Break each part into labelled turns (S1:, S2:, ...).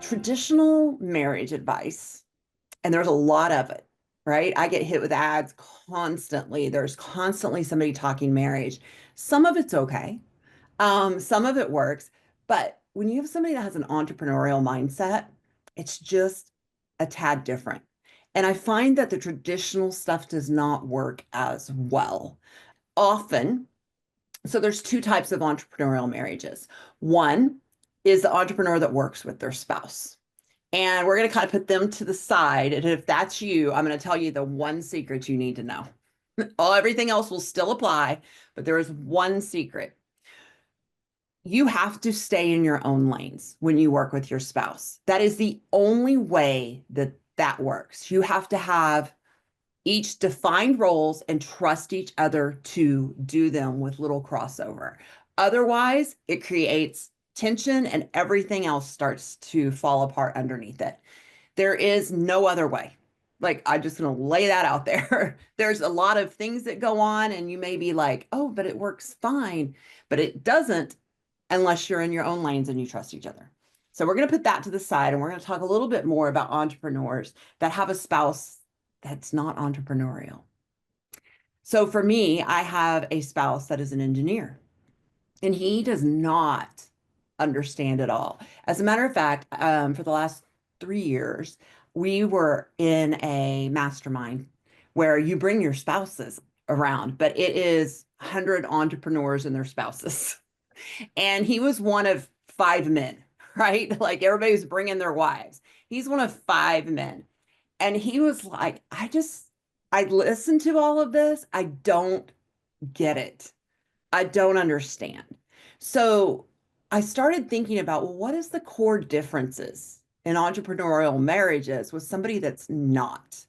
S1: traditional marriage advice, and there's a lot of it, right? I get hit with ads constantly. There's constantly somebody talking marriage. Some of it's okay. Some of it works, but when you have somebody that has an entrepreneurial mindset, it's just a tad different. And I find that the traditional stuff does not work as well. Often, so there's two types of entrepreneurial marriages. One is the entrepreneur that works with their spouse. And we're going to kind of put them to the side. And if that's you, I'm going to tell you the one secret you need to know. Everything else will still apply, but there is one secret. You have to stay in your own lanes when you work with your spouse. That is the only way that that works. You have to have each defined roles and trust each other to do them with little crossover. Otherwise, it creates tension and everything else starts to fall apart underneath it. There is no other way. Like, I'm just going to lay that out there. There's a lot of things that go on, and you may be like, oh, but it works fine. But it doesn't unless you're in your own lanes and you trust each other. So, we're going to put that to the side, and we're going to talk a little bit more about entrepreneurs that have a spouse that's not entrepreneurial. So, for me, I have a spouse that is an engineer, and he does not understand it all. As a matter of fact, for the last 3 years, we were in a mastermind where you bring your spouses around, but it is 100 entrepreneurs and their spouses. And he was one of 5 men, right? Like everybody's bringing their wives. He's one of 5 men. And he was like, I listened to all of this. I don't get it. I don't understand. So I started thinking about, well, what is the core differences in entrepreneurial marriages with somebody that's not?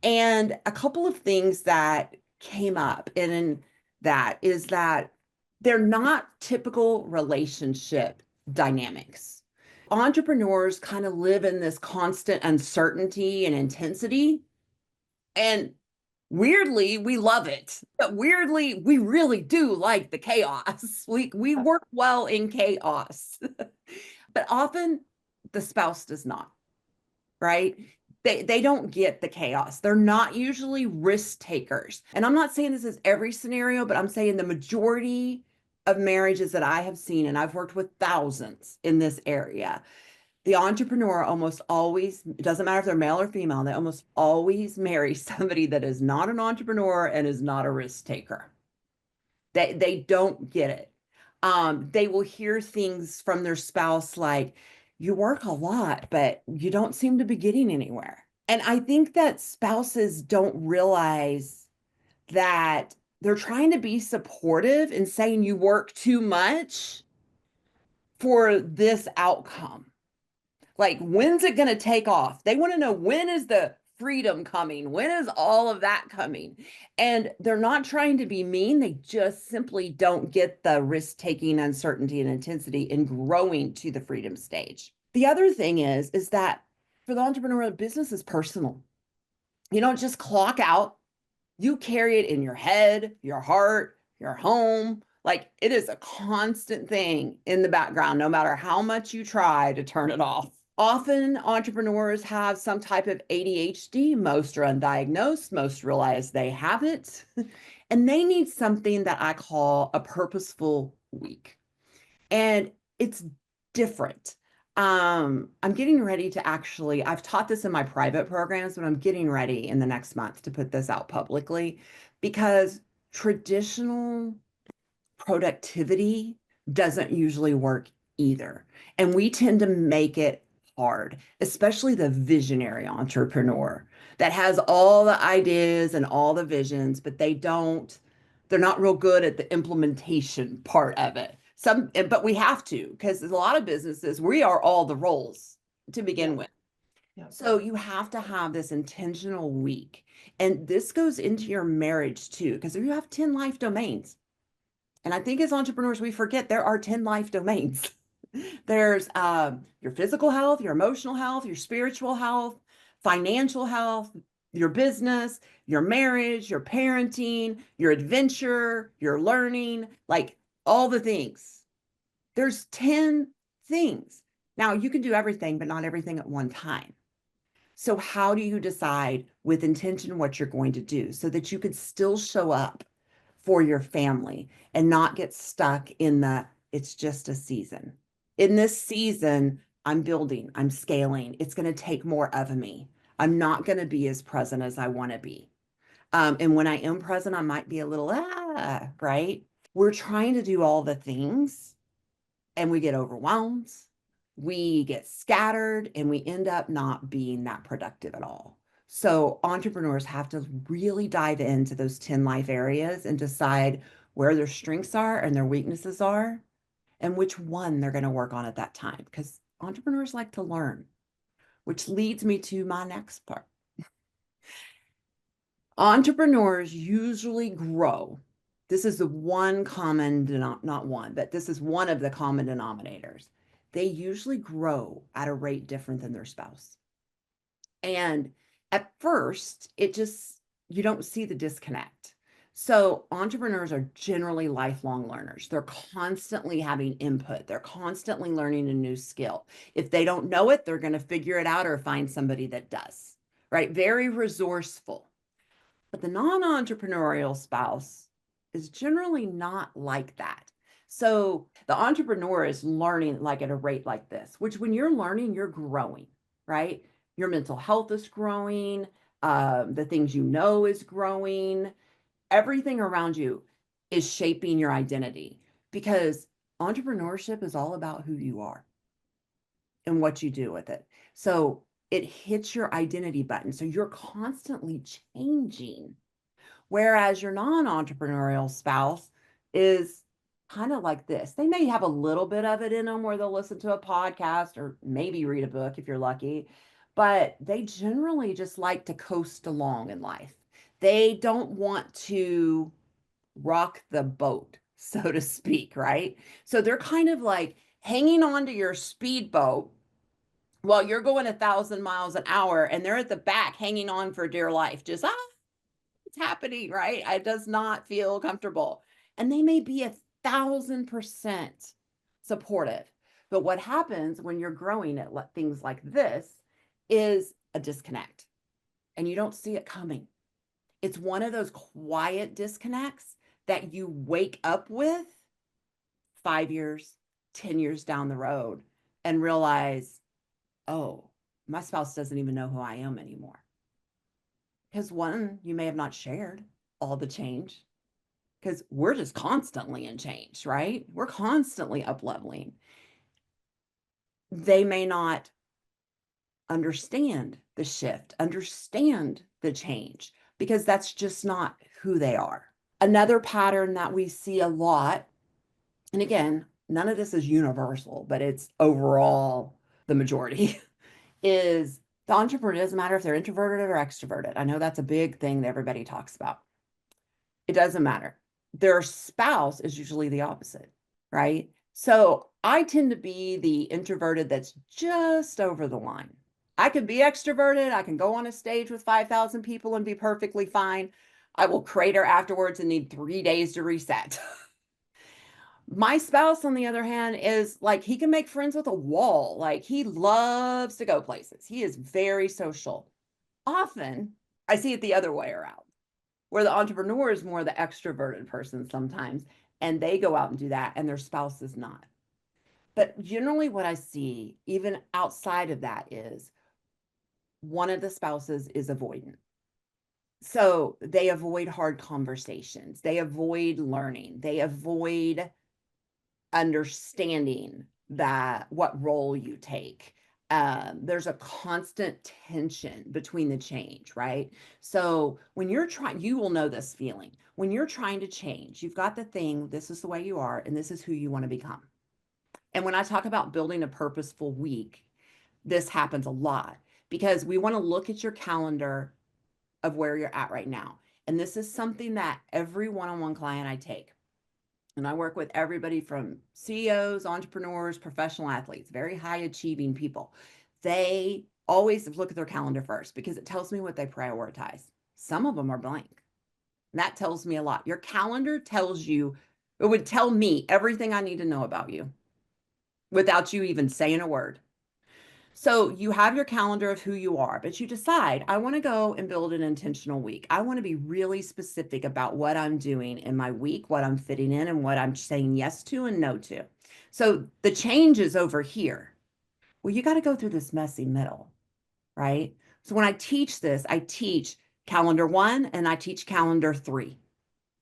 S1: And a couple of things that came up in that is that they're not typical relationship dynamics. Entrepreneurs kind of live in this constant uncertainty and intensity. And weirdly, we love it. But weirdly, we really do like the chaos. We work well in chaos. But often the spouse does not, right? They don't get the chaos. They're not usually risk takers. And I'm not saying this is every scenario, but I'm saying the majority of marriages that I have seen, and I've worked with thousands in this area, the entrepreneur almost always, it doesn't matter if they're male or female, they almost always marry somebody that is not an entrepreneur and is not a risk taker. They don't get it. They will hear things from their spouse like, you work a lot, but you don't seem to be getting anywhere. And I think that spouses don't realize that they're trying to be supportive and saying you work too much for this outcome. Like, when's it going to take off? They want to know, when is the freedom coming? When is all of that coming? And they're not trying to be mean. They just simply don't get the risk-taking, uncertainty, and intensity in growing to the freedom stage. The other thing is that for the entrepreneurial business is personal. You don't just clock out. You carry it in your head, your heart, your home. Like, it is a constant thing in the background, no matter how much you try to turn it off. Often entrepreneurs have some type of ADHD. Most are undiagnosed. Most realize they have it. And they need something that I call a purposeful week. And it's different. I'm getting ready to actually, I've taught this in my private programs, but I'm getting ready in the next month to put this out publicly because traditional productivity doesn't usually work either. And we tend to make it hard, especially the visionary entrepreneur that has all the ideas and all the visions, but they're not real good at the implementation part of it. But we have to, because there's a lot of businesses, we are all the roles to begin with.
S2: Yeah.
S1: So you have to have this intentional week. And this goes into your marriage too, because if you have 10 life domains, and I think as entrepreneurs, we forget there are 10 life domains. There's your physical health, your emotional health, your spiritual health, financial health, your business, your marriage, your parenting, your adventure, your learning, like all the things. There's 10 things. Now, you can do everything, but not everything at one time. So, how do you decide with intention what you're going to do so that you could still show up for your family and not get stuck in the it's just a season? In this season, I'm building, I'm scaling. It's going to take more of me. I'm not going to be as present as I want to be. And when I am present, I might be a little, right? We're trying to do all the things and we get overwhelmed, we get scattered, and we end up not being that productive at all. So entrepreneurs have to really dive into those 10 life areas and decide where their strengths are and their weaknesses are and which one they're going to work on at that time. Because entrepreneurs like to learn, which leads me to my next part. Entrepreneurs usually grow. This is the one common, not one, but this is one of the common denominators. They usually grow at a rate different than their spouse. And at first, you don't see the disconnect. So entrepreneurs are generally lifelong learners. They're constantly having input. They're constantly learning a new skill. If they don't know it, they're going to figure it out or find somebody that does, right? Very resourceful. But the non-entrepreneurial spouse is generally not like that. So the entrepreneur is learning like at a rate like this, which when you're learning, you're growing, right? Your mental health is growing. The things you know is growing. Everything around you is shaping your identity because entrepreneurship is all about who you are and what you do with it. So it hits your identity button. So you're constantly changing. Whereas your non-entrepreneurial spouse is kind of like this. They may have a little bit of it in them where they'll listen to a podcast or maybe read a book if you're lucky, but they generally just like to coast along in life. They don't want to rock the boat, so to speak, right? So they're kind of like hanging on to your speedboat while you're going 1,000 miles an hour and they're at the back hanging on for dear life, just it's happening, right? It does not feel comfortable. And they may be 1,000% supportive. But what happens when you're growing at things like this is a disconnect and you don't see it coming. It's one of those quiet disconnects that you wake up with 5 years, 10 years down the road and realize, oh, my spouse doesn't even know who I am anymore. Because one, you may have not shared all the change because we're just constantly in change, right? We're constantly up leveling. They may not understand the shift, understand the change because that's just not who they are. Another pattern that we see a lot, and again, none of this is universal, but it's overall the majority, is the entrepreneur doesn't matter if they're introverted or extroverted. I know that's a big thing that everybody talks about. It doesn't matter. Their spouse is usually the opposite, right? So I tend to be the introverted that's just over the line. I can be extroverted. I can go on a stage with 5,000 people and be perfectly fine. I will crater afterwards and need 3 days to reset. My spouse, on the other hand, is like he can make friends with a wall. Like he loves to go places. He is very social. Often, I see it the other way around, where the entrepreneur is more the extroverted person sometimes, and they go out and do that, and their spouse is not. But generally, what I see, even outside of that, is one of the spouses is avoidant. So they avoid hard conversations, they avoid learning, they avoid understanding that what role you take. There's a constant tension between the change, right? So when you're trying, you will know this feeling. When you're trying to change, you've got the thing, this is the way you are, and this is who you want to become. And when I talk about building a purposeful week, this happens a lot because we want to look at your calendar of where you're at right now. And this is something that every one-on-one client I take, and I work with everybody from CEOs, entrepreneurs, professional athletes, very high achieving people. They always look at their calendar first because it tells me what they prioritize. Some of them are blank. And that tells me a lot. Your calendar tells you, it would tell me everything I need to know about you. without you even saying a word. So you have your calendar of who you are, but you decide, I want to go and build an intentional week. I want to be really specific about what I'm doing in my week, what I'm fitting in, and what I'm saying yes to and no to. So the change is over here. Well, you got to go through this messy middle, right? So when I teach this, I teach calendar 1 and I teach calendar 3.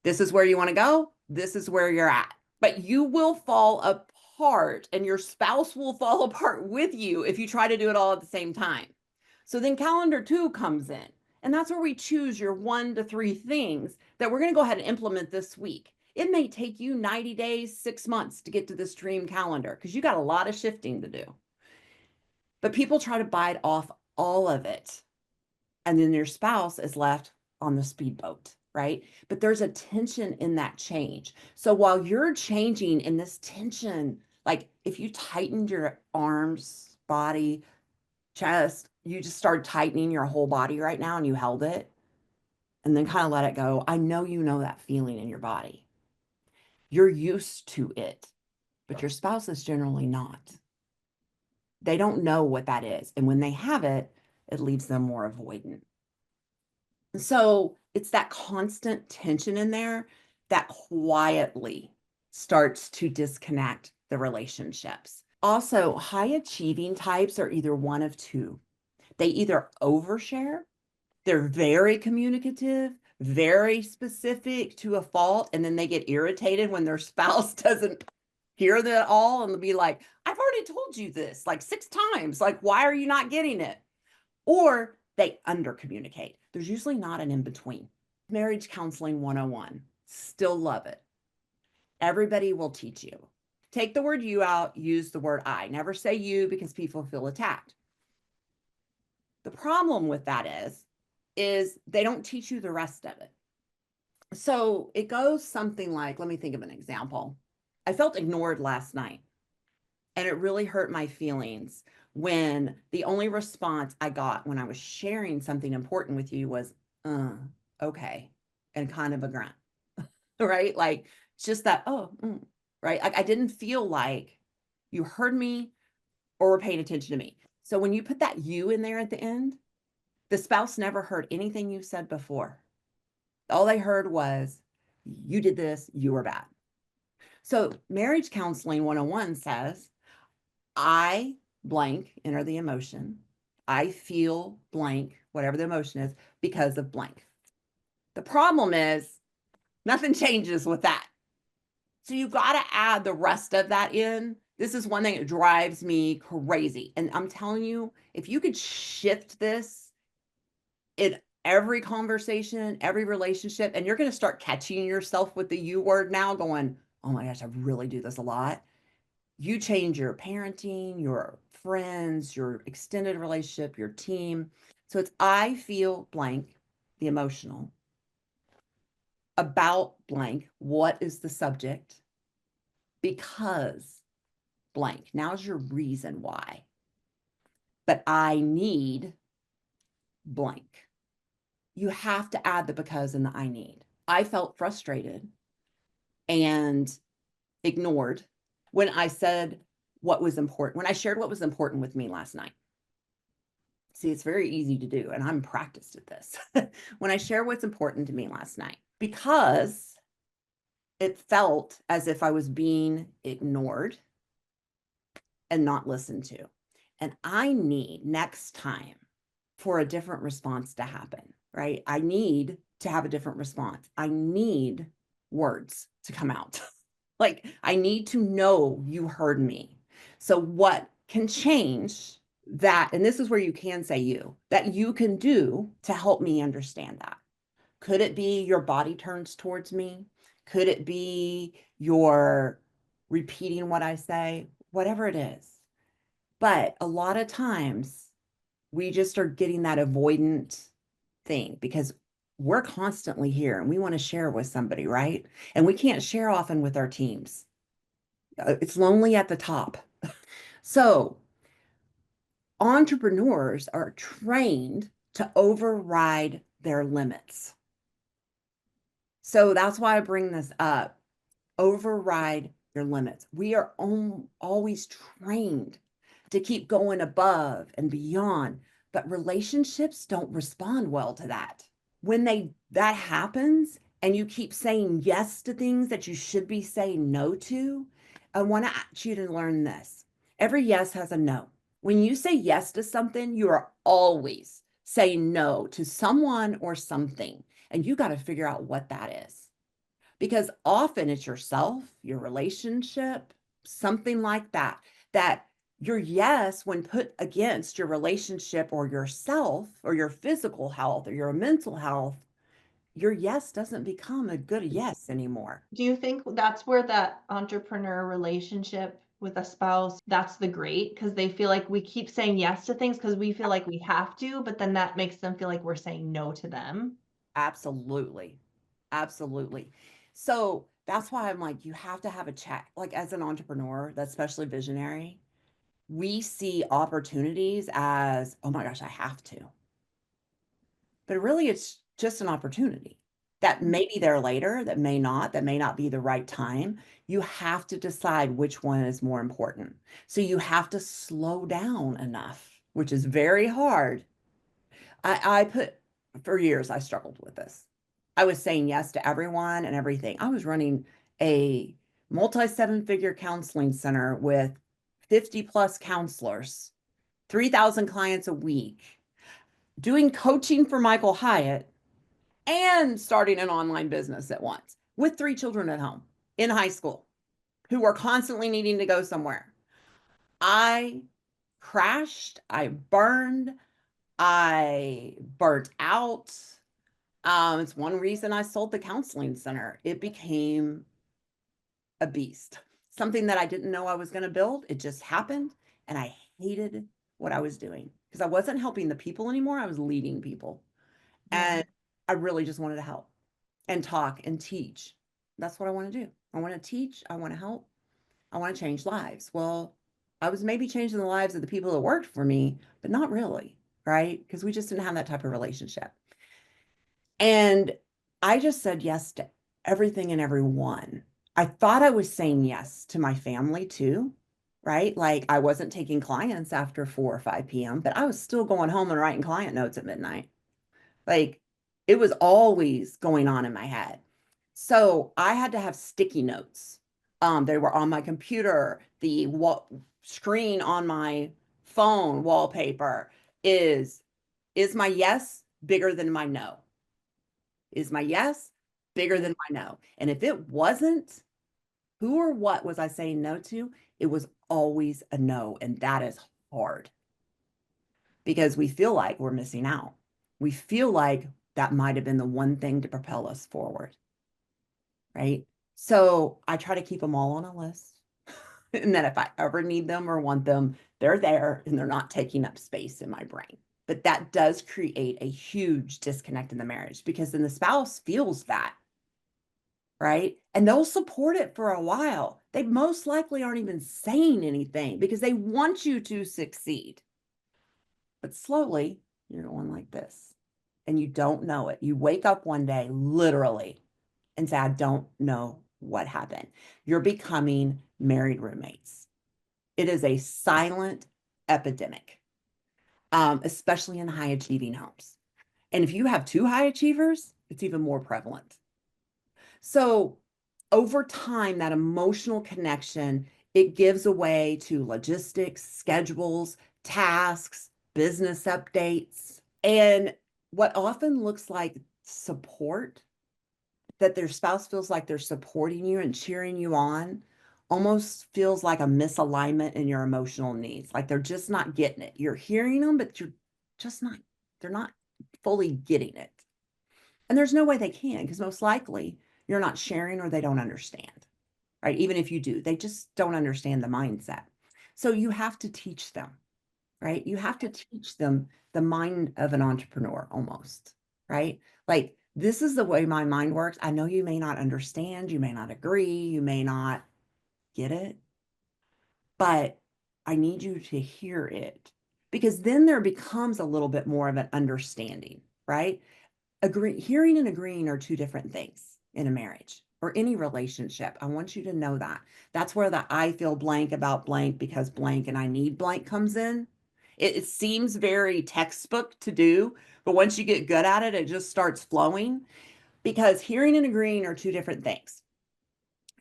S1: This is where you want to go. This is where you're at. But you will fall apart and your spouse will fall apart with you if you try to do it all at the same time. So then calendar 2 comes in. And that's where we choose your 1 to 3 things that we're going to go ahead and implement this week. It may take you 90 days, 6 months to get to this dream calendar because you got a lot of shifting to do. But people try to bite off all of it. And then your spouse is left on the speedboat, right? But there's a tension in that change. So while you're changing in this tension, like if you tightened your arms, body, chest, you just started tightening your whole body right now and you held it and then kind of let it go. I know you know that feeling in your body. You're used to it, but your spouse is generally not. They don't know what that is. And when they have it, it leaves them more avoidant. So it's that constant tension in there that quietly starts to disconnect the relationships. Also, high achieving types are either one of two. They either overshare, they're very communicative, very specific to a fault, and then they get irritated when their spouse doesn't hear that all and they'll be like, I've already told you this like 6 times. Like, why are you not getting it? Or they under communicate. There's usually not an in between. Marriage counseling 101. Still love it. Everybody will teach you. Take the word you out, use the word I. Never say you because people feel attacked. The problem with that is they don't teach you the rest of it. So it goes something like, let me think of an example. I felt ignored last night and it really hurt my feelings when the only response I got when I was sharing something important with you was, okay, and kind of a grunt, right? Like just that, right? Like I didn't feel like you heard me or were paying attention to me. So when you put that you in there at the end, the spouse never heard anything you said before. All they heard was, you did this, you were bad. So marriage counseling 101 says, I blank, enter the emotion. I feel blank, whatever the emotion is, because of blank. The problem is nothing changes with that. So you've got to add the rest of that in. This is one thing that drives me crazy. And I'm telling you, if you could shift this in every conversation, every relationship, and you're going to start catching yourself with the you word now going, oh my gosh, I really do this a lot. You change your parenting, your friends, your extended relationship, your team. So it's I feel blank, the emotional, about blank, what is the subject, because blank. Now's your reason why. But I need blank. You have to add the because and the I need. I felt frustrated and ignored when I said what was important, when I shared what was important with me last night. See, it's very easy to do, and I'm practiced at this. When I share what's important to me last night, because it felt as if I was being ignored and not listened to. And I need next time for a different response to happen, right? I need to have a different response. I need words to come out. Like, I need to know you heard me. So what can change that, and this is where you can say you, that you can do to help me understand that? Could it be your body turns towards me? Could it be your repeating what I say? Whatever it is. But a lot of times we just are getting that avoidant thing because we're constantly here and we want to share with somebody, right? And we can't share often with our teams. It's lonely at the top. So entrepreneurs are trained to override their limits. So that's why I bring this up. Override your limits. We are always trained to keep going above and beyond, but relationships don't respond well to that. When that happens and you keep saying yes to things that you should be saying no to, I want to ask you to learn this. Every yes has a no. When you say yes to something, you are always saying no to someone or something. And you got to figure out what that is. Because often it's yourself, your relationship, something like that, that your yes, when put against your relationship or yourself or your physical health or your mental health, your yes doesn't become a good yes anymore.
S2: Do you think that's where that entrepreneur relationship with a spouse, that's the great? Because they feel like we keep saying yes to things because we feel like we have to, but then that makes them feel like we're saying no to them.
S1: Absolutely. Absolutely. So that's why I'm like, you have to have a check. Like as an entrepreneur, that's especially visionary, we see opportunities as, oh my gosh, I have to. But really, it's just an opportunity that may be there later, that may not be the right time. You have to decide which one is more important. So you have to slow down enough, which is very hard. I put, for years, I struggled with this. I was saying yes to everyone and everything. I was running a multi seven figure counseling center with 50 plus counselors, 3,000 clients a week, doing coaching for Michael Hyatt and starting an online business at once with 3 children at home in high school who were constantly needing to go somewhere. I crashed, I burned, I burnt out. It's one reason I sold the counseling center. It became a beast, something that I didn't know I was going to build. It just happened. And I hated what I was doing because I wasn't helping the people anymore. I was leading people.
S2: Yeah.
S1: And I really just wanted to help and talk and teach. That's what I want to do. I want to teach. I want to help. I want to change lives. Well, I was maybe changing the lives of the people that worked for me, but not really, right? Because we just didn't have that type of relationship. And I just said yes to everything and everyone. I thought I was saying yes to my family too, right? Like I wasn't taking clients after 4 or 5 p.m., but I was still going home and writing client notes at midnight. Like it was always going on in my head. So I had to have sticky notes. They were on my computer. The screen on my phone wallpaper is my yes bigger than my no? Is my yes bigger than my no? And if it wasn't, who or what was I saying no to? It was always a no. And that is hard because we feel like we're missing out. We feel like that might have been the one thing to propel us forward, right? So I try to keep them all on a list. And then if I ever need them or want them, they're there and they're not taking up space in my brain. But that does create a huge disconnect in the marriage because then the spouse feels that, right? And they'll support it for a while. They most likely aren't even saying anything because they want you to succeed. But slowly, you're going like this and you don't know it. You wake up one day, literally, and say, I don't know what happened. You're becoming married roommates. It is a silent epidemic, especially in high achieving homes. And if you have two high achievers, it's even more prevalent. So over time, that emotional connection, it gives away to logistics, schedules, tasks, business updates. And what often looks like support, that their spouse feels like they're supporting you and cheering you on, almost feels like a misalignment in your emotional needs. Like they're just not getting it. You're hearing them, but you're just not, they're not fully getting it. And there's no way they can because most likely you're not sharing or they don't understand, right? Even if you do, they just don't understand the mindset. So you have to teach them, right? You have to teach them the mind of an entrepreneur almost, right? Like, this is the way my mind works. I know you may not understand, you may not agree, you may not get it, but I need you to hear it because then there becomes a little bit more of an understanding, right? Hearing and agreeing are two different things in a marriage. or any relationship. I want you to know that. That's where the I feel blank about blank because blank and I need blank comes in. It seems very textbook to do, but once you get good at it, it just starts flowing because hearing and agreeing are two different things.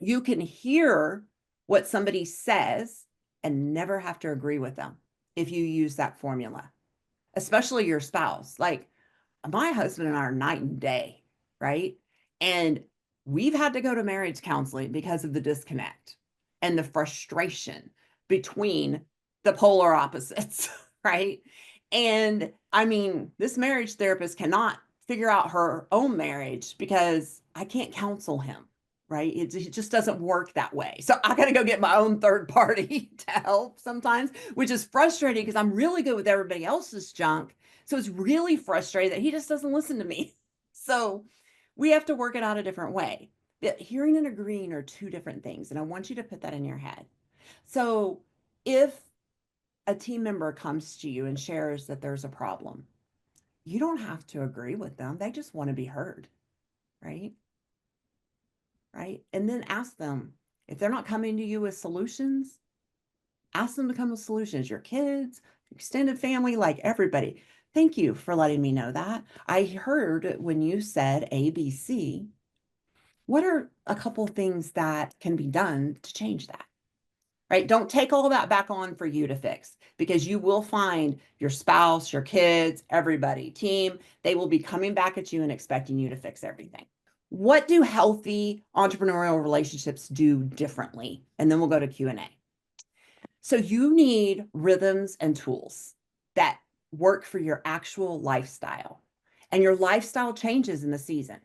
S1: You can hear what somebody says and never have to agree with them if you use that formula, especially your spouse. Like my husband and I are night and day, right? And we've had to go to marriage counseling because of the disconnect and the frustration between the polar opposites, right? And I mean, this marriage therapist cannot figure out her own marriage because I can't counsel him, right? It just doesn't work that way. So I got to go get my own third party to help sometimes, which is frustrating because I'm really good with everybody else's junk. So it's really frustrating that he just doesn't listen to me. So we have to work it out a different way. Hearing and agreeing are two different things. And I want you to put that in your head. So if a team member comes to you and shares that there's a problem, you don't have to agree with them. They just want to be heard, right? Right. And then ask them if they're not coming to you with solutions, ask them to come with solutions. Your kids, extended family, like everybody. Thank you for letting me know that. I heard when you said ABC. What are a couple things that can be done to change that? Right? Don't take all that back on for you to fix because you will find your spouse, your kids, everybody, team, they will be coming back at you and expecting you to fix everything. What do healthy entrepreneurial relationships do differently? And then we'll go to Q&A. So you need rhythms and tools that work for your actual lifestyle. And your lifestyle changes in the season,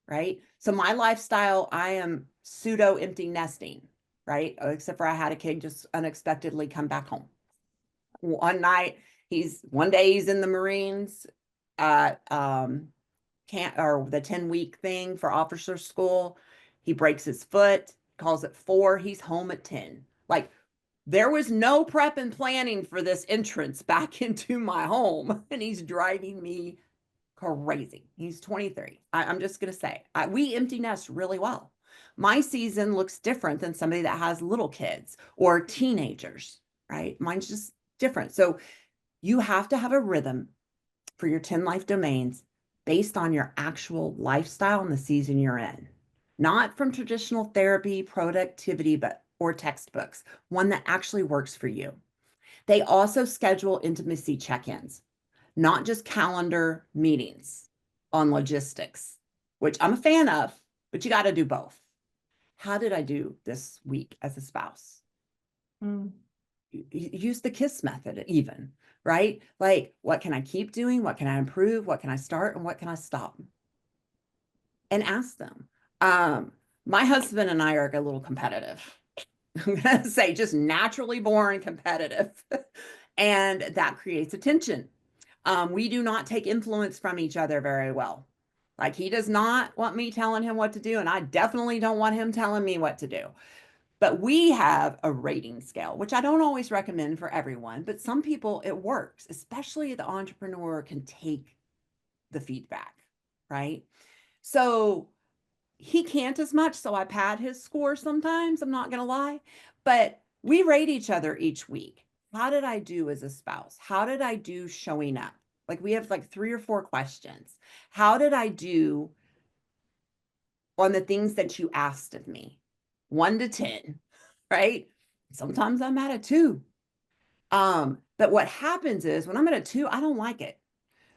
S1: right? So my lifestyle, I am pseudo empty nesting, right? Except for I had a kid just unexpectedly come back home. One night, one day he's in the Marines, can't or the 10-week thing for officer school. He breaks his foot, calls it 4, he's home at 10. Like there was no prep and planning for this entrance back into my home, and he's driving me crazy. He's 23. I'm just going to say, we empty nest really well. My season looks different than somebody that has little kids or teenagers, right? Mine's just different. So you have to have a rhythm for your 10 life domains based on your actual lifestyle and the season you're in, not from traditional therapy, productivity, but or textbooks, one that actually works for you. They also schedule intimacy check-ins, not just calendar meetings on logistics, which I'm a fan of, but you got to do both. How did I do this week as a spouse?
S2: Mm.
S1: Use the KISS method even, right? Like, what can I keep doing? What can I improve? What can I start? And what can I stop? And ask them. My husband and I are a little competitive. I'm going to say just naturally born competitive. And that creates a tension. We do not take influence from each other very well. Like he does not want me telling him what to do, and I definitely don't want him telling me what to do. But we have a rating scale, which I don't always recommend for everyone, but some people it works, especially the entrepreneur can take the feedback, right? So he can't as much, so I pad his score sometimes, I'm not going to lie, but we rate each other each week. How did I do as a spouse? How did I do showing up? Like we have like 3 or 4 questions. How did I do on the things that you asked of me? 1 to 10, right? Sometimes I'm at a 2. But what happens is when I'm at a 2, I don't like it.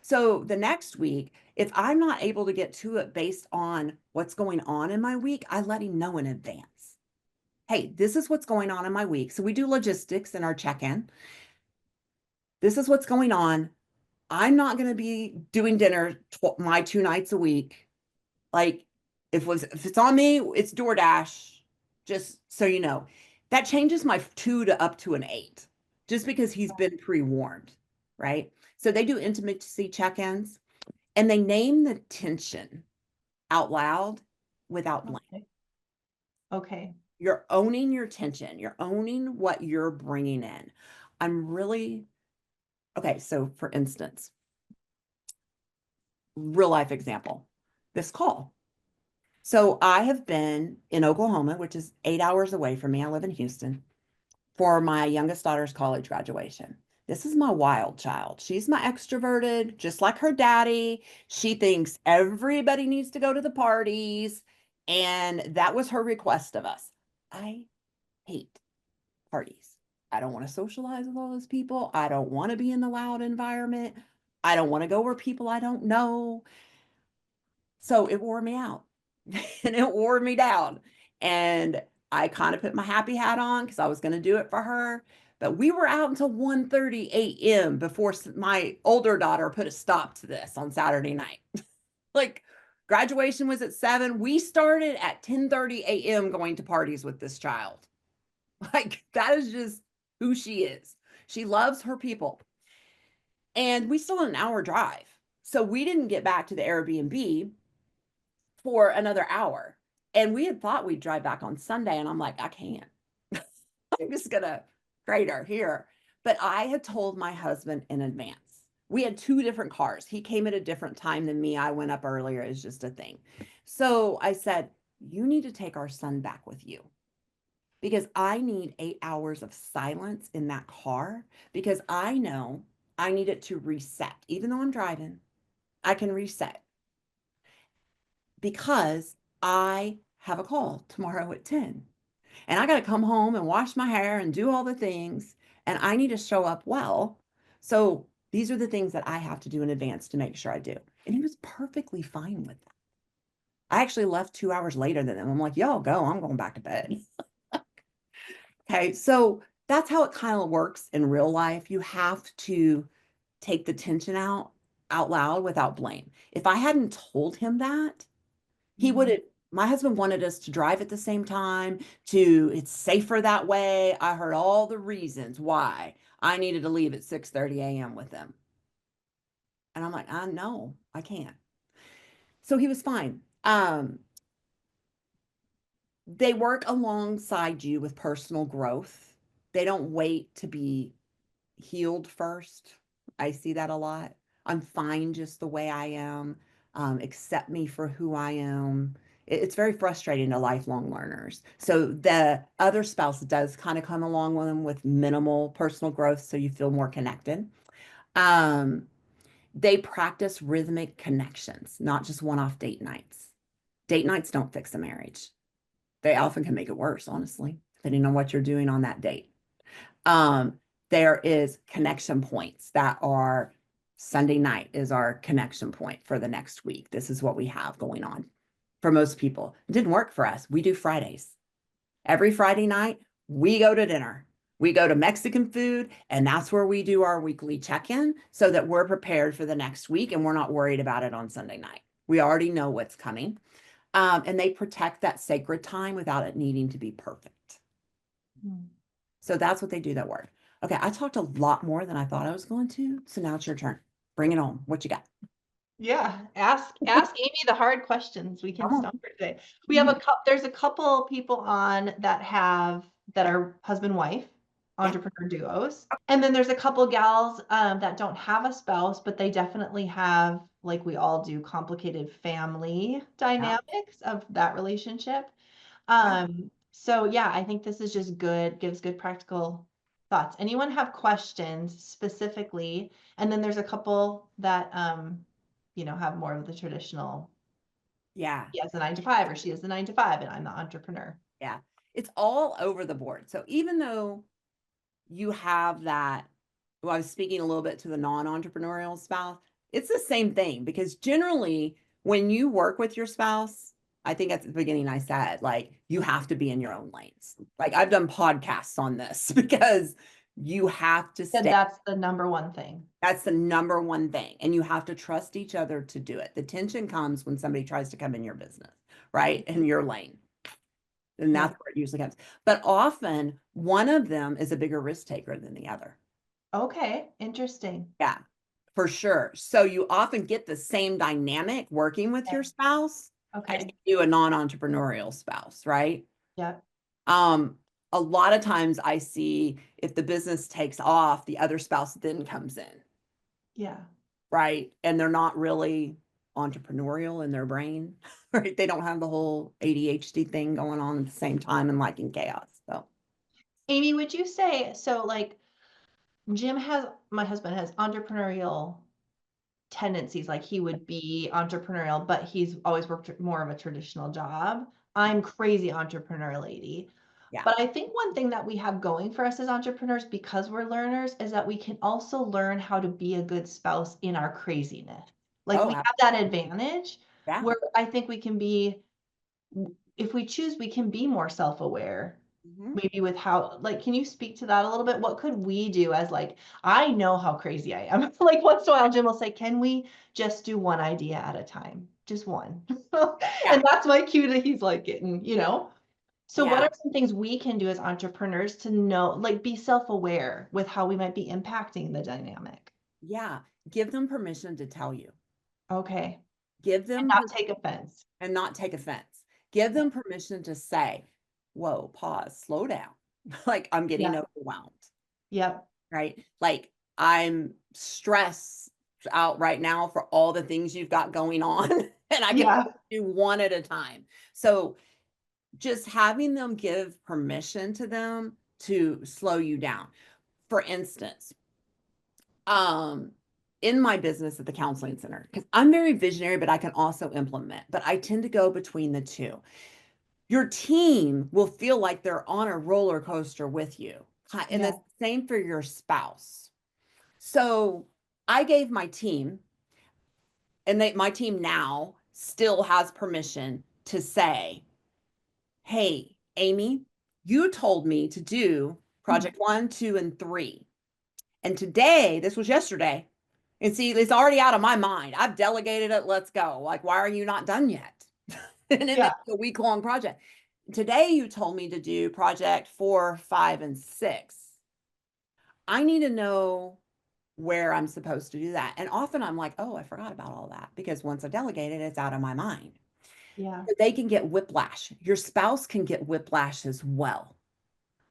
S1: So the next week, if I'm not able to get to it based on what's going on in my week, I let him know in advance. Hey, this is what's going on in my week. So we do logistics in our check-in. This is what's going on. I'm not going to be doing dinner my 2 nights a week. Like if it's on me, it's DoorDash. Just so you know, that changes my 2 to up to an 8, just because he's been pre-warned, right? So they do intimacy check-ins and they name the tension out loud without blame.
S2: Okay. Okay.
S1: You're owning your tension. You're owning what you're bringing in. I'm really okay. So, for instance, real life example, this call. So I have been in Oklahoma, which is 8 hours away from me. I live in Houston for my youngest daughter's college graduation. This is my wild child. She's my extroverted, just like her daddy. She thinks everybody needs to go to the parties. And that was her request of us. I hate parties. I don't want to socialize with all those people. I don't want to be in the loud environment. I don't want to go where people I don't know. So it wore me out and it wore me down. And I kind of put my happy hat on because I was going to do it for her. But we were out until 1:30 a.m. before my older daughter put a stop to this on Saturday night. Like graduation was at 7. We started at 10:30 a.m. going to parties with this child. Like that is just who she is. She loves her people. And we still had an hour drive. So we didn't get back to the Airbnb for another hour. And we had thought we'd drive back on Sunday. And I'm like, I can't. I'm just going to trade her here. But I had told my husband in advance. We had 2 different cars. He came at a different time than me. I went up earlier. It's just a thing. So I said, you need to take our son back with you because I need 8 hours of silence in that car because I know I need it to reset. Even though I'm driving, I can reset because I have a call tomorrow at 10 and I got to come home and wash my hair and do all the things and I need to show up well. So these are the things that I have to do in advance to make sure I do. And he was perfectly fine with that. I actually left 2 hours later than them. I'm like, y'all go, I'm going back to bed. Okay. So that's how it kind of works in real life. You have to take the tension out loud without blame. If I hadn't told him that, he would
S2: Mhm.
S1: have, my husband wanted us to drive at the same time, to it's safer that way. I heard all the reasons why I needed to leave at 6:30 a.m. with them. And I'm like, I know, I can't. So he was fine. They work alongside you with personal growth. They don't wait to be healed first. I see that a lot. I'm fine just the way I am. Accept me for who I am. It's very frustrating to lifelong learners. So the other spouse does kind of come along with them with minimal personal growth, so you feel more connected. Um, they practice rhythmic connections, not just one-off date nights. Date nights don't fix a marriage. They often can make it worse, honestly, depending on what you're doing on that date. Um, there is connection points that are Sunday night is our connection point for the next week. This is what we have going on for most people. It didn't work for us. We do Fridays. Every Friday night, we go to dinner. We go to Mexican food, and that's where we do our weekly check-in so that we're prepared for the next week and we're not worried about it on Sunday night. We already know what's coming. And they protect that sacred time without it needing to be perfect.
S2: Mhm.
S1: So that's what they do that work. Okay, I talked a lot more than I thought I was going to. So now it's your turn. Bring it on. What you got?
S2: Yeah, ask Amy the hard questions. We can
S1: Come
S2: stop
S1: on.
S2: her today. We have a couple. There's a couple people on that are husband wife
S1: Yeah.
S2: entrepreneur duos, and then there's a couple gals that don't have a spouse, but they definitely have, like we all do, complicated family
S1: Yeah.
S2: dynamics of that relationship.
S1: Yeah.
S2: So yeah, I think this is just good, gives good practical thoughts. Anyone have questions specifically? And then there's a couple that have more of the traditional,
S1: Yeah.
S2: he has a 9 to 5 or she has a 9 to 5 and I'm the entrepreneur.
S1: Yeah. It's all over the board. So even though you have that, well, I was speaking a little bit to the non-entrepreneurial spouse, it's the same thing because generally when you work with your spouse, I think at the beginning I said, like, you have to be in your own lanes. Like I've done podcasts on this because you have to
S2: And
S1: stay.
S2: that's the number one thing.
S1: That's the number one thing. And you have to trust each other to do it. The tension comes when somebody tries to come in your business, right? In your lane. And
S2: Yeah.
S1: that's where it usually comes. But often one of them is a bigger risk taker than the other.
S2: Okay. Interesting.
S1: Yeah, for sure. So you often get the same dynamic working with your
S2: Okay.
S1: spouse as
S2: Okay.
S1: you do a non-entrepreneurial spouse, right?
S2: Yeah.
S1: Um, a lot of times I see if the business takes off, the other spouse then comes in,
S2: Yeah.
S1: right? And they're not really entrepreneurial in their brain, right? They don't have the whole ADHD thing going on at the same time and liking chaos. So,
S2: Amy, would you say so? Like, my husband has entrepreneurial tendencies, like he would be entrepreneurial, but he's always worked more of a traditional job. I'm crazy entrepreneur lady.
S1: yeah.
S2: But I think one thing that we have going for us as entrepreneurs, because we're learners, is that we can also learn how to be a good spouse in our craziness. Like
S1: Oh,
S2: we have that advantage
S1: yeah.
S2: where I think we can be, if we choose, we can be more self-aware.
S1: Mhm.
S2: Maybe with how, like, can you speak to that a little bit? What could we do as like, I know how crazy I am. Like once in a while, Jim will say, can we just do one idea at a time? Just one.
S1: Yeah.
S2: And that's my cue that he's like getting, you know? So what
S1: Yeah.
S2: are some things we can do as entrepreneurs to know, like be self-aware with how we might be impacting the dynamic?
S1: Yeah. Give them permission to tell you.
S2: Okay.
S1: Give
S2: And
S1: them
S2: not take offense.
S1: and not take offense. Give them permission to say, whoa, pause, slow down. Like I'm getting
S2: Yeah.
S1: overwhelmed,
S2: Yep.
S1: right? Like I'm stressed out right now for all the things you've got going on, and I can
S2: Yeah.
S1: do one at a time. So just having them give permission to them to slow you down. For instance, um, in my business at the counseling center, because I'm very visionary, but I can also implement, but I tend to go between the two. Your team will feel like they're on a roller coaster with you. And
S2: Yeah.
S1: the same for your spouse. So I gave my team, and my team now still has permission to say, hey, Amy, you told me to do project 1, 2, and 3. And today, this was yesterday, and see, it's already out of my mind. I've delegated it. Let's go. Like, why are you not done yet? And then
S2: Yeah.
S1: it's a week-long project. Today, you told me to do project 4, 5, and 6. I need to know where I'm supposed to do that. And often I'm like, oh, I forgot about all that because once I delegate it, it's out of my mind.
S2: Yeah.
S1: They can get whiplash. Your spouse can get whiplash as well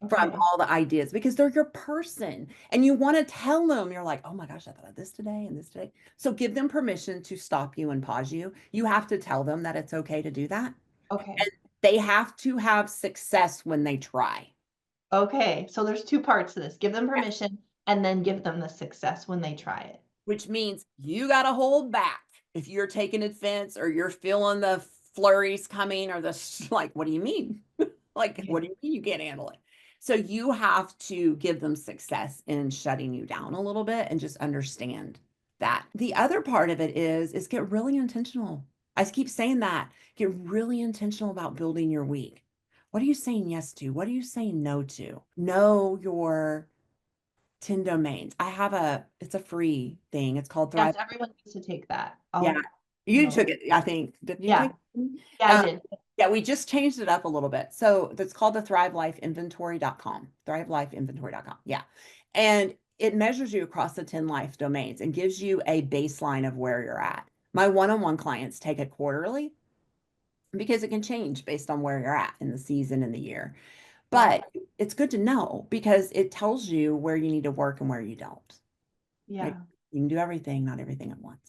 S1: from
S2: Okay.
S1: all the ideas because they're your person and you want to tell them, you're like, oh my gosh, I thought of this today and this today. So give them permission to stop you and pause you. You have to tell them that it's okay to do that.
S2: Okay.
S1: And they have to have success when they try.
S2: Okay. So there's two parts to this. Give them
S1: Yeah.
S2: permission and then give them the success when they try it.
S1: Which means you got to hold back if you're taking offense or you're feeling the flurries coming or the like, what do you mean? Like,
S2: Okay.
S1: what do you mean you can't handle it? So you have to give them success in shutting you down a little bit and just understand that. The other part of it is get really intentional. I keep saying that. Get really intentional about building your week. What are you saying yes to? What are you saying no to? Know your 10 domains. It's a free thing. It's called
S2: Yes,
S1: Thrive.
S2: everyone needs to take that.
S1: Yeah.
S2: I'll
S1: You
S2: note.
S1: took it, I think. Did you take
S2: Yeah.
S1: it?
S2: Yeah, I
S1: Um,
S2: did.
S1: yeah, we just changed it up a little bit. So that's called the thrivelifeinventory.com. Thrivelifeinventory.com. Yeah. And it measures you across the 10 life domains and gives you a baseline of where you're at. My one-on-one clients take it quarterly because it can change based on where you're at in the season and the year.
S2: Yeah.
S1: But it's good to know because it tells you where you need to work and where you don't. Right?
S2: Yeah.
S1: You can do everything, not everything at once.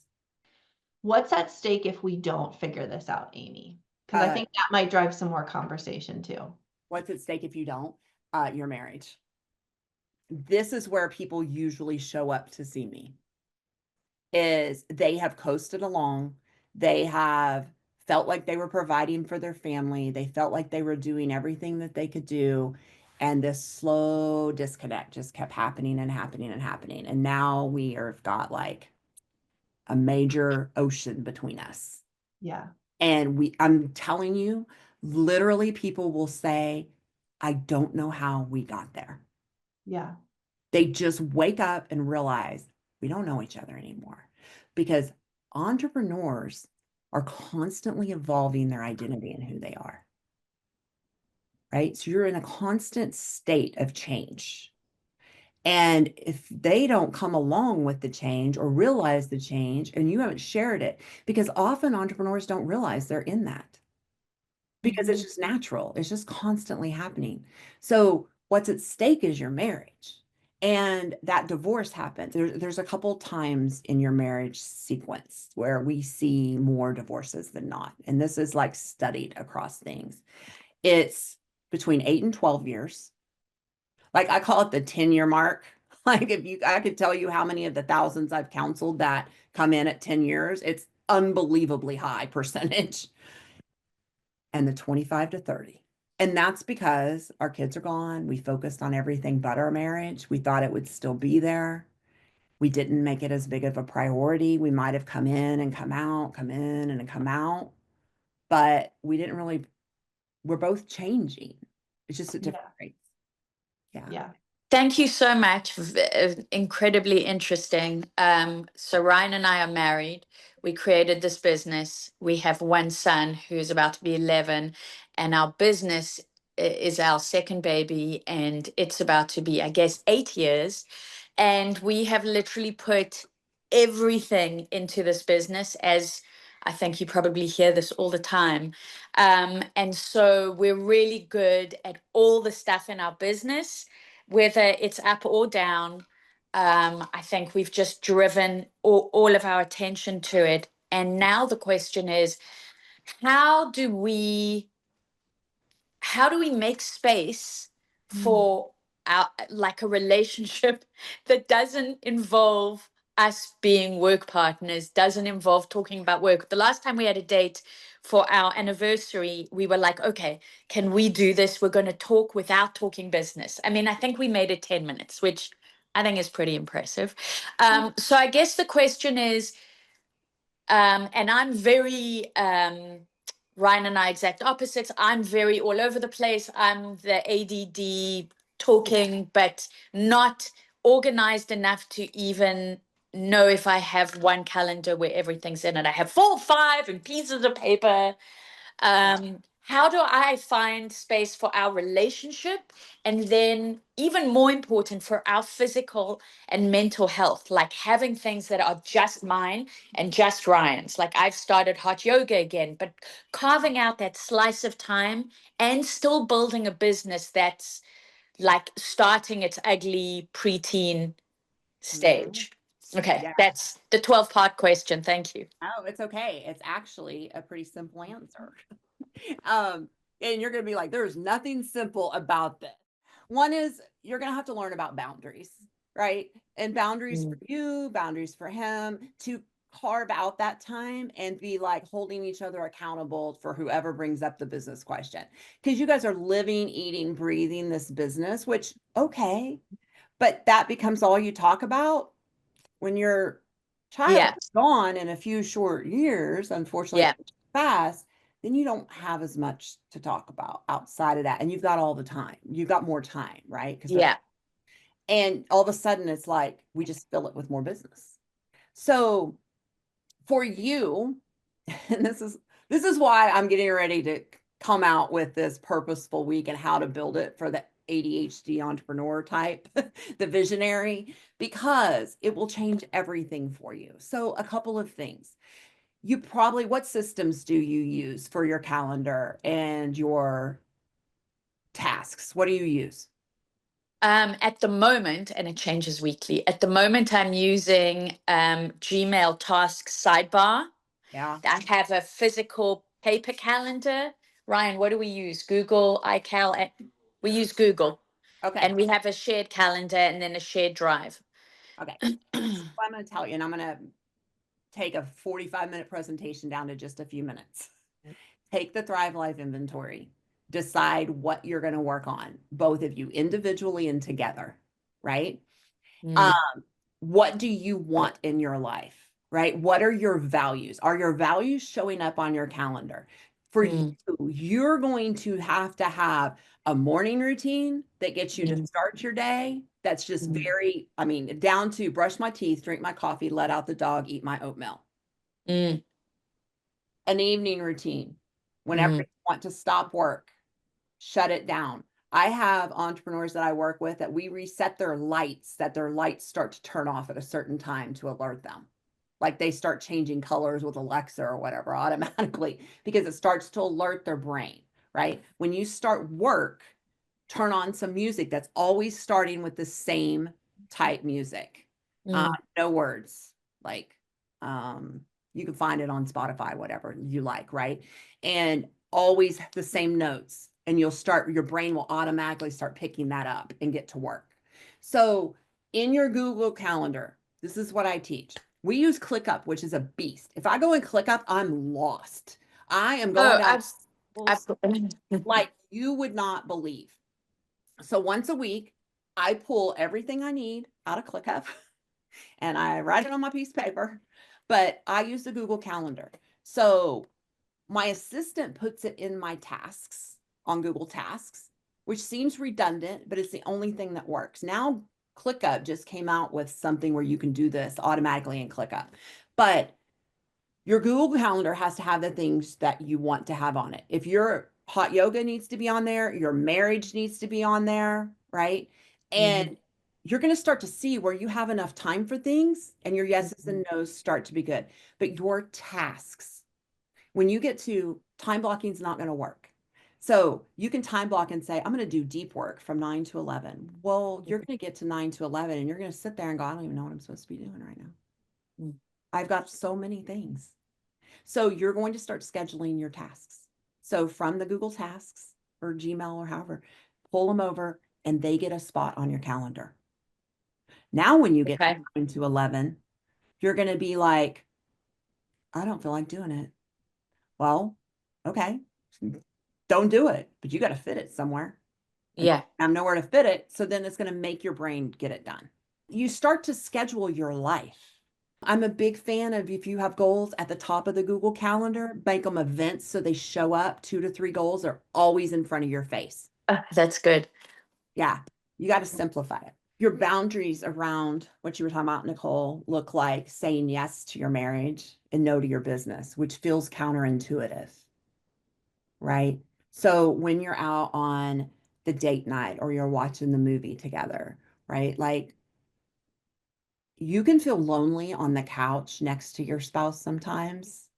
S2: What's at stake if we don't figure this out, Amy? Because I
S1: Uh,
S2: think that might drive some more conversation too.
S1: what's at stake if you don't? Your marriage. This is where people usually show up to see me, is they have coasted along. They have felt like they were providing for their family. They felt like they were doing everything that they could do. And this slow disconnect just kept happening and happening and happening. And now we have got like a major ocean between us.
S2: Yeah.
S1: And I'm telling you, literally people will say, I don't know how we got there.
S2: Yeah.
S1: They just wake up and realize we don't know each other anymore because entrepreneurs are constantly evolving their identity and who they are, right? So you're in a constant state of change. And if they don't come along with the change or realize the change and you haven't shared it, because often entrepreneurs don't realize they're in that because it's
S2: Mhm.
S1: just natural. It's just constantly happening. So what's at stake is your marriage. And that divorce happens. There's a couple times in your marriage sequence where we see more divorces than not. And this is like studied across things. It's between 8 and 12 years. Like I call it the 10-year mark. Like if you, I could tell you how many of the thousands I've counseled that come in at 10 years. It's unbelievably high percentage. And the 25 to 30. And that's because our kids are gone. We focused on everything but our marriage. We thought it would still be there. We didn't make it as big of a priority. We might have come in and come out, come in and come out, but we didn't really, we're both changing. It's just at different
S2: Yeah.
S1: rates. Yeah.
S2: Yeah.
S3: Thank you so much. Incredibly interesting. So Ryan and I are married. We created this business. We have one son who's about to be 11, and our business is our second baby, and it's about to be, I guess, 8 years. And we have literally put everything into this business, as I think you probably hear this all the time. And so we're really good at all the stuff in our business, whether it's up or down. I think we've just driven all of our attention to it. And now the question is, how do we how do we make space for our, like, a relationship that doesn't involve us being work partners, doesn't involve talking about work? The last time we had a date for our anniversary, we were like, okay, can we do this? We're going to talk without talking business. I mean, I think we made it 10 minutes, which I think is pretty impressive. So I guess the question is, and I'm very, Ryan and I exact opposites. I'm very all over the place. I'm the ADD talking, but not organized enough to even know if I have one calendar where everything's in it. I have 4 or 5 and pieces of paper. How do I find space for our relationship? And then, even more important, for our physical and mental health, like having things that are just mine and just Ryan's. Like I've started hot yoga again, but carving out that slice of time and still building a business that's like starting its ugly preteen
S1: Mhm.
S3: stage. Okay,
S1: Yeah.
S3: that's the 12-part question. Thank you.
S1: Oh, it's okay. It's actually a pretty simple answer. Um, and you're going to be like, there's nothing simple about this. One is you're going to have to learn about boundaries, right? And boundaries for
S3: Mm.
S1: you, boundaries for him, to carve out that time and be like holding each other accountable for whoever brings up the business question. Because you guys are living, eating, breathing this business, which, okay, but that becomes all you talk about when your child
S3: Yeah,
S1: is gone in a few short years, unfortunately,
S3: yeah,
S1: fast, then you don't have as much to talk about outside of that. And you've got all the time. You've got more time, right? Because they're,
S3: yeah.
S1: and all of a sudden it's like we just fill it with more business. So for you, and this is why I'm getting ready to come out with this purposeful week and how to build it for the ADHD entrepreneur type, the visionary, because it will change everything for you. So a couple of things. You probably, what systems do you use for your calendar and your tasks? What do you use?
S3: At the moment, and it changes weekly, at the moment I'm using Gmail tasks sidebar.
S1: Yeah.
S3: I have a physical paper calendar. Ryan, what do we use? Google, iCal. We use Google.
S1: Okay.
S3: And we have a shared calendar and then a shared drive.
S1: Okay. So I'm going to tell you, and I'm going to take a 45-minute presentation down to just a few minutes. Take the Thrive Life inventory. Decide what you're going to work on, both of you individually and together, right?
S3: Mm,
S1: What do you want in your life, right? What are your values? Are your values showing up on your calendar? For you,
S3: mm,
S1: you're going to have a morning routine that gets you to
S3: mm,
S1: start your day. That's just
S3: mm,
S1: very, I mean, down to brush my teeth, drink my coffee, let out the dog, eat my oatmeal.
S3: mm,
S1: An evening routine. Whenever
S3: mm,
S1: you want to stop work, shut it down. I have entrepreneurs that I work with that we reset their lights, that their lights start to turn off at a certain time to alert them. Like they start changing colors with Alexa or whatever automatically because it starts to alert their brain, right? When you start work, turn on some music that's always starting with the same type music.
S3: Mm.
S1: No words. Like, you can find it on Spotify, whatever you like, right? And always the same notes. And your brain will automatically start picking that up and get to work. So in your Google Calendar, this is what I teach. We use ClickUp, which is a beast. If I go in ClickUp, I'm lost. I am going
S3: Oh,
S1: down
S3: I've
S1: like you would not believe. So once a week, I pull everything I need out of ClickUp and I write it on my piece of paper, but I use the Google Calendar. So my assistant puts it in my tasks on Google Tasks, which seems redundant, but it's the only thing that works. Now, ClickUp just came out with something where you can do this automatically in ClickUp. But your Google Calendar has to have the things that you want to have on it. If your hot yoga needs to be on there, your marriage needs to be on there, right? And you're going to start to see where you have enough time for things and your yeses and nos start to be good. But your tasks, when you get to time blocking is not going to work. So you can time block and say, I'm going to do deep work from 9 to 11. Well, you're going to get to 9 to 11 and you're going to sit there and go, I don't even know what I'm supposed to be doing right now.
S3: Mm.
S1: I've got so many things. So you're going to start scheduling your tasks. So from the Google Tasks or Gmail or however, pull them over and they get a spot on your calendar. Now, when you get
S3: Okay.
S1: to 9 to 11, you're going to be like, I don't feel like doing it. Well, okay, don't do it, but you got to fit it somewhere. And
S3: Yeah.
S1: I'm nowhere to fit it. So then it's going to make your brain get it done. You start to schedule your life. I'm a big fan of if you have goals at the top of the Google Calendar, make them events so they show up. 2 to 3 goals are always in front of your face.
S3: That's good.
S1: Yeah, you got to simplify it. Your boundaries around what you were talking about, Nicole, look like saying yes to your marriage and no to your business, which feels counterintuitive, right? So when you're out on the date night or you're watching the movie together, right? Like you can feel lonely on the couch next to your spouse sometimes,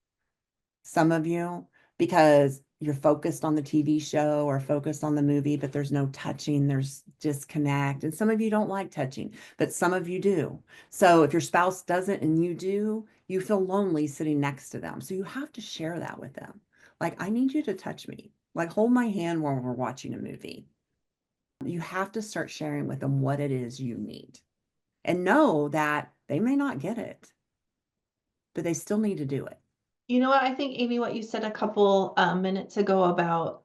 S1: some of you, because you're focused on the TV show or focused on the movie, but there's no touching, there's disconnect. And some of you don't like touching, but some of you do. So if your spouse doesn't and you do, you feel lonely sitting next to them. So you have to share that with them. Like, I need you to touch me. Like, hold my hand while we're watching a movie. You have to start sharing with them what it is you need and know that they may not get it, but they still need to do it.
S2: You know what? I think, Amy, what you said a couple minutes ago about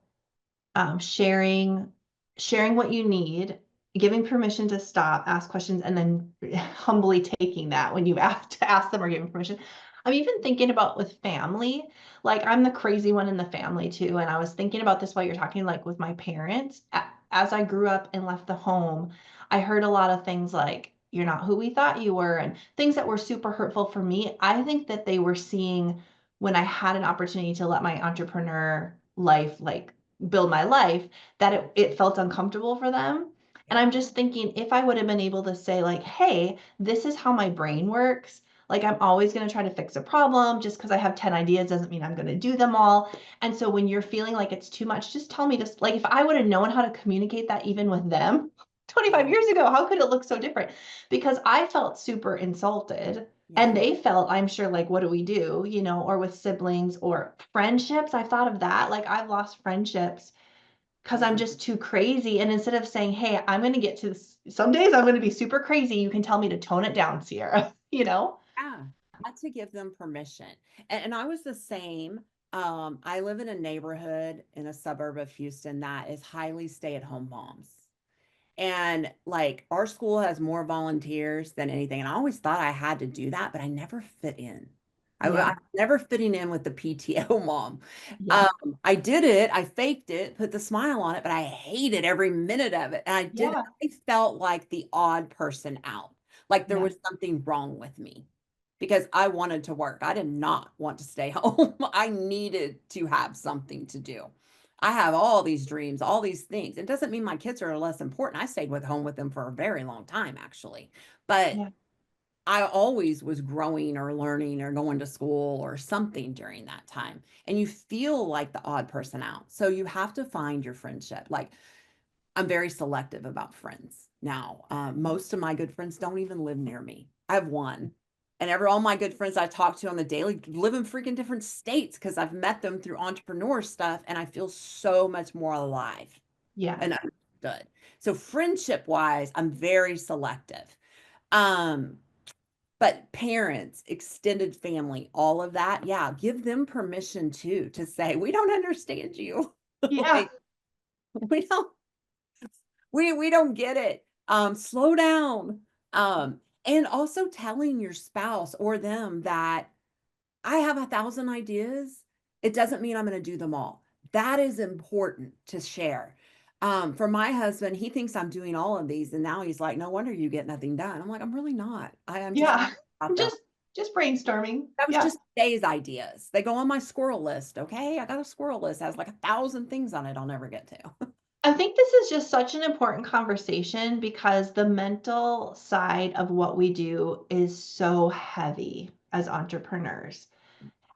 S2: sharing what you need, giving permission to stop, ask questions, and then humbly taking that when you have to ask them or give them permission. I'm even thinking about with family, like I'm the crazy one in the family too. And I was thinking about this while you're talking, like with my parents, as I grew up and left the home, I heard a lot of things like, you're not who we thought you were, and things that were super hurtful for me. I think that they were seeing when I had an opportunity to let my entrepreneur life, like build my life, that it felt uncomfortable for them. And I'm just thinking, if I would have been able to say like, hey, this is how my brain works. Like I'm always going to try to fix a problem. Just because I have 10 ideas doesn't mean I'm going to do them all. And so when you're feeling like it's too much, just tell me. Just like if I would have known how to communicate that even with them 25 years ago, how could it look so different? Because I felt super insulted. And they felt, I'm sure, like, what do we do? You know, or with siblings or friendships. I've thought of that. Like, I've lost friendships because I'm just too crazy. And instead of saying, hey, I'm going to get to this, some days I'm going to be super crazy, you can tell me to tone it down, Sierra, you know?
S1: Yeah, not to give them permission. And I was the same. I live in a neighborhood in a suburb of Houston that is highly stay-at-home moms. And like our school has more volunteers than anything. And I always thought I had to do that, but I never fit in. I was never fitting in with the PTO mom.
S2: Yeah.
S1: I did it, I faked it, put the smile on it, but I hated every minute of it. And I felt like the odd person out, like there was something wrong with me because I wanted to work. I did not want to stay home. I needed to have something to do. I have all these dreams, all these things. It doesn't mean my kids are less important. I stayed with home with them for a very long time, actually. But I always was growing or learning or going to school or something during that time. And you feel like the odd person out. So you have to find your friendship. Like I'm very selective about friends. now. Most of my good friends don't even live near me. I have one. And all my good friends I talk to on the daily live in freaking different states because I've met them through entrepreneur stuff and I feel so much more alive
S2: Yeah.
S1: and understood. So friendship wise, I'm very selective. Um, but parents, extended family, all of that, yeah, give them permission too to say, we don't understand you.
S2: Yeah.
S1: Like we don't we don't get it. Slow down. And also telling your spouse or them that I have 1,000 ideas. It doesn't mean I'm going to do them all. That is important to share. For my husband, he thinks I'm doing all of these, and now he's like, "No wonder you get nothing done." I'm like, "I'm really not. I'm just
S2: Yeah.
S1: about them."
S2: Just brainstorming.
S1: That was
S2: Yeah.
S1: just today's ideas. They go on my squirrel list. Okay, I got a squirrel list. It has like 1,000 things on it. I'll never get to.
S2: I think this is just such an important conversation because the mental side of what we do is so heavy as entrepreneurs.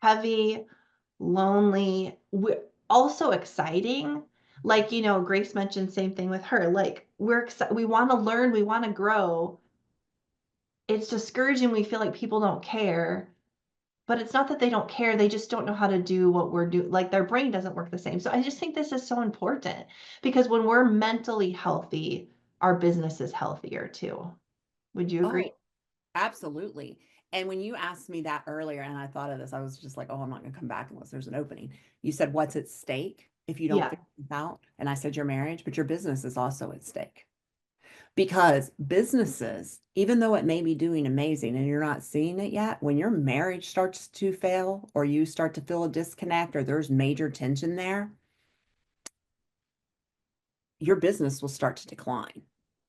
S2: Heavy, lonely, also exciting. Like, Grace mentioned same thing with her. Like, we want to learn, we want to grow. It's discouraging. We feel like people don't care, but it's not that they don't care. They just don't know how to do what we're doing. Like their brain doesn't work the same. So I just think this is so important because when we're mentally healthy, our business is healthier too. Would you agree?
S1: Oh, absolutely. And when you asked me that earlier, and I thought of this, I was just like, oh, I'm not going to come back unless there's an opening. You said, what's at stake if you don't
S2: Yeah.
S1: figure this out? And I said, your marriage, but your business is also at stake. Because businesses, even though it may be doing amazing and you're not seeing it yet, when your marriage starts to fail or you start to feel a disconnect or there's major tension there, your business will start to decline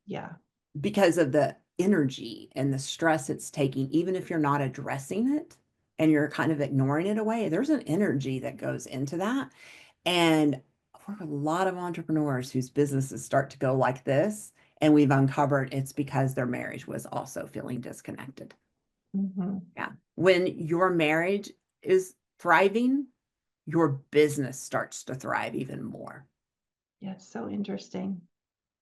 S2: Yeah.
S1: because of the energy and the stress it's taking, even if you're not addressing it and you're kind of ignoring it away, there's an energy that goes into that. And I work with a lot of entrepreneurs whose businesses start to go like this. And we've uncovered it's because their marriage was also feeling disconnected.
S2: Hmm.
S1: Yeah. When your marriage is thriving, your business starts to thrive even more.
S2: Yeah. It's so interesting.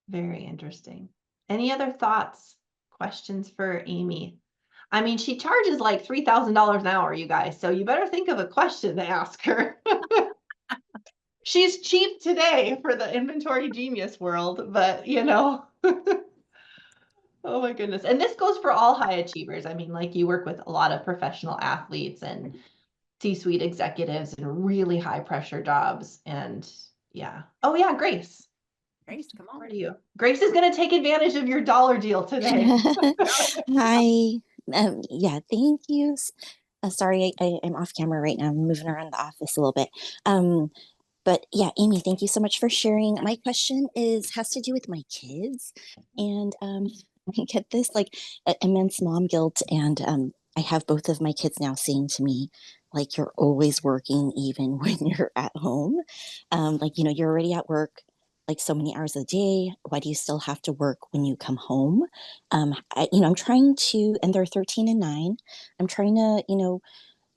S2: Very interesting. Any other thoughts, questions for Amy? I mean, she charges like $3,000 an hour, you guys. So you better think of a question to ask her. She's cheap today for the inventory genius world, but oh my goodness. And this goes for all high achievers. I mean, like you work with a lot of professional athletes and C-suite executives and really high pressure jobs. And yeah. Oh yeah, Grace.
S1: Grace, come
S2: Where
S1: on.
S2: do you? Grace is going to take advantage of your dollar deal today.
S4: Hi. Yeah, thank you. Sorry, I'm off camera right now. I'm moving around the office a little bit. But yeah, Amy, thank you so much for sharing. My question has to do with my kids, and I get this like immense mom guilt, and I have both of my kids now saying to me, like, you're always working even when you're at home. Like, you're already at work like so many hours a day. Why do you still have to work when you come home? I'm trying to, and they're 13 and 9. I'm trying to,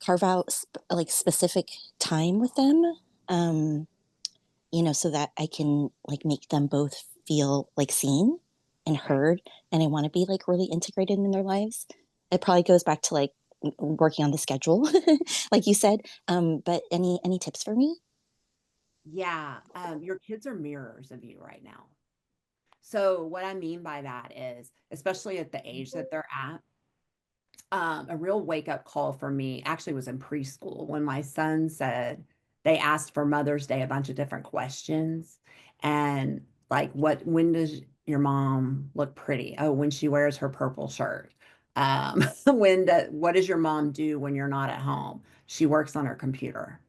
S4: carve out like specific time with them. Um, so that I can like make them both feel like seen and
S1: Right.
S4: heard. And I want to be like really integrated in their lives. It probably goes back to like working on the schedule, like you said. But any tips for me?
S1: Yeah. Your kids are mirrors of you right now. So what I mean by that is, especially at the age that they're at, a real wake up call for me actually was in preschool when my son said they asked for Mother's Day a bunch of different questions and like when does your mom look pretty? Oh, when she wears her purple shirt. What does your mom do when you're not at home? She works on her computer.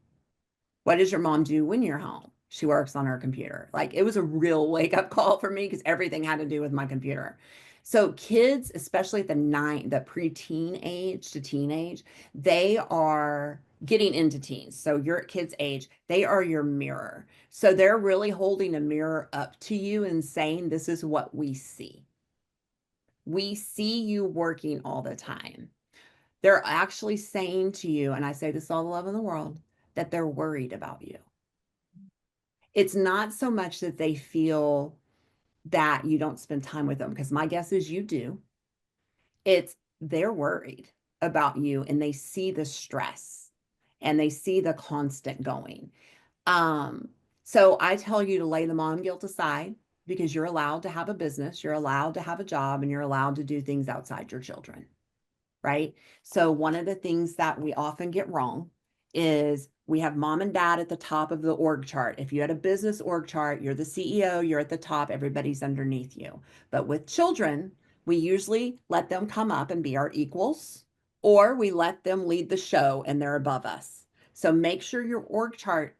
S1: What does your mom do when you're home? She works on her computer. Like it was a real wake up call for me because everything had to do with my computer. So kids, especially at the preteen age to teenage, they are getting into teens. So your kids' age, they are your mirror. So they're really holding a mirror up to you and saying, this is what we see. We see you working all the time. They're actually saying to you, and I say this all the love in the world, that they're worried about you. It's not so much that they feel that you don't spend time with them, because my guess is you do. They're worried about you, and they see the stress and they see the constant going. So I tell you to lay the mom guilt aside, because you're allowed to have a business, you're allowed to have a job, and you're allowed to do things outside your children, right? So one of the things that we often get wrong is we have mom and dad at the top of the org chart. If you had a business org chart, you're the CEO, you're at the top, everybody's underneath you. But with children, we usually let them come up and be our equals, or we let them lead the show and they're above us. So make sure your org chart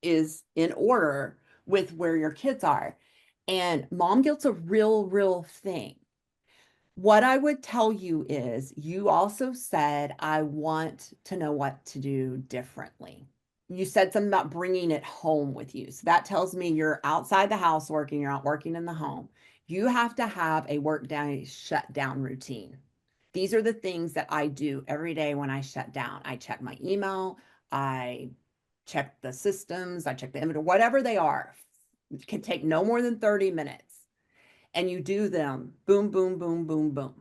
S1: is in order with where your kids are. And mom guilt's a real thing. What I would tell you is, you also said, I want to know what to do differently. You said something about bringing it home with you. So that tells me you're outside the house working, you're not working in the home. You have to have a work day shutdown routine. These are the things that I do every day when I shut down. I check my email, I check the systems, I check the inventory, whatever they are. It can take no more than 30 minutes. And you do them boom, boom, boom, boom, boom,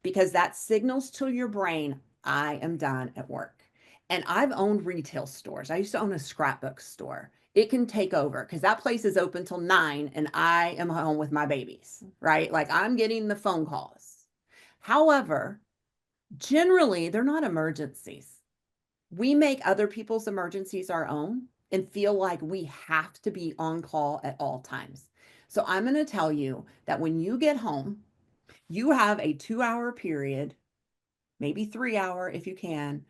S1: because that signals to your brain, I am done at work. And I've owned retail stores. I used to own a scrapbook store. It can take over because that place is open till 9 and I am home with my babies, right? Like, I'm getting the phone calls. However, generally, they're not emergencies. We make other people's emergencies our own and feel like we have to be on call at all times. So I'm going to tell you that when you get home, you have a 2-hour period, maybe 3-hour if you can.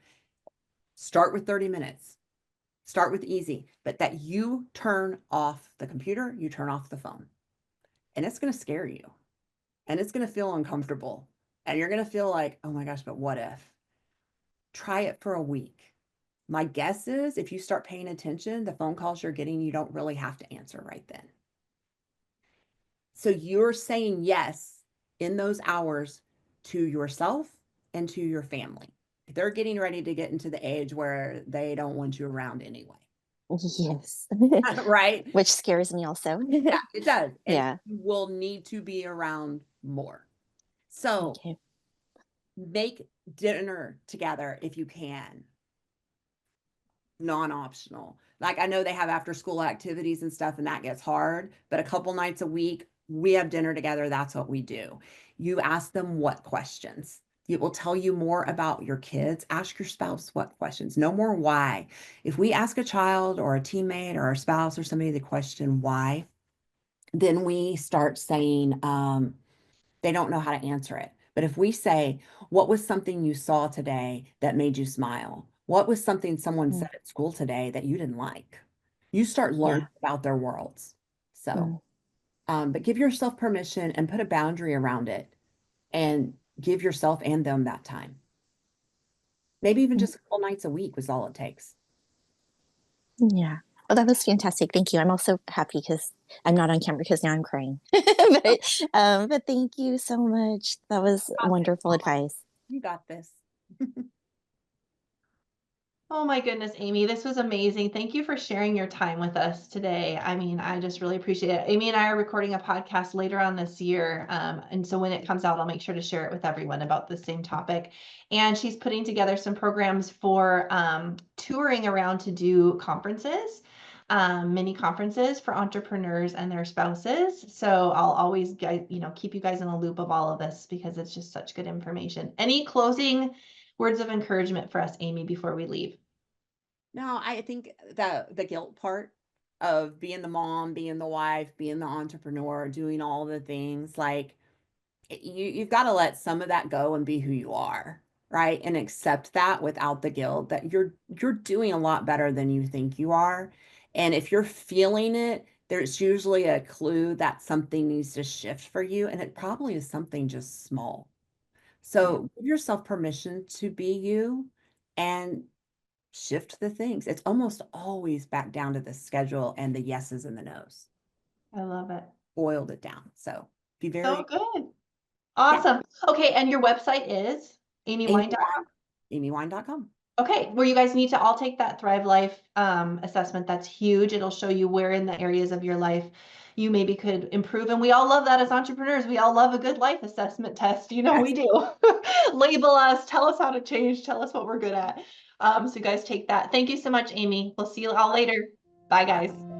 S1: Start with 30 minutes. Start with easy, but that you turn off the computer, you turn off the phone. And it's going to scare you. And it's going to feel uncomfortable. And you're going to feel like, oh my gosh, but what if? Try it for a week. My guess is if you start paying attention, the phone calls you're getting, you don't really have to answer right then. So you're saying yes in those hours to yourself and to your family. They're getting ready to get into the age where they don't want you around anyway.
S4: Yes.
S1: Right?
S4: Which scares me also.
S1: Yeah, it does. And
S4: Yeah.
S1: you will need to be around more. So
S4: Okay.
S1: make dinner together if you can. Non-optional. Like, I know they have after school activities and stuff, and that gets hard, but a couple nights a week, we have dinner together. That's what we do. You ask them what questions. It will tell you more about your kids. Ask your spouse what questions. No more why. If we ask a child or a teammate or a spouse or somebody the question why, then we start saying they don't know how to answer it. But if we say, what was something you saw today that made you smile? What was something someone said at school today that you didn't like? You start learning about their worlds. So, but give yourself permission and put a boundary around it and give yourself and them that time. Maybe even just a couple nights a week was all it takes.
S4: Yeah. Oh, that was fantastic. Thank you. I'm also happy because I'm not on camera because now I'm crying. But thank you so much. That was wonderful advice.
S1: You got this.
S2: Oh my goodness, Amy, this was amazing. Thank you for sharing your time with us today. I mean, I just really appreciate it. Amy and I are recording a podcast later on this year. And so when it comes out, I'll make sure to share it with everyone about the same topic. And she's putting together some programs for touring around to do conferences, mini conferences for entrepreneurs and their spouses. So I'll always, keep you guys in the loop of all of this because it's just such good information. Any closing words of encouragement for us, Amy, before we leave?
S1: No, I think the guilt part of being the mom, being the wife, being the entrepreneur, doing all the things, like, you've got to let some of that go and be who you are, right? And accept that without the guilt, that you're doing a lot better than you think you are. And if you're feeling it, there's usually a clue that something needs to shift for you, and it probably is something just small. So give yourself permission to be you and shift the things. It's almost always back down to the schedule and the yeses and the nos.
S2: I love it.
S1: Boiled it down. So be very
S2: So good. Awesome. Okay, and your website is amywine.com.
S1: amywine.com.
S2: Okay, where you guys need to all take that Thrive Life assessment. That's huge. It'll show you where in the areas of your life you maybe could improve. And we all love that as entrepreneurs. We all love a good life assessment test. You know, we do. Label us, tell us how to change, tell us what we're good at. So you guys take that. Thank you so much, Amy. We'll see you all later. Bye, guys.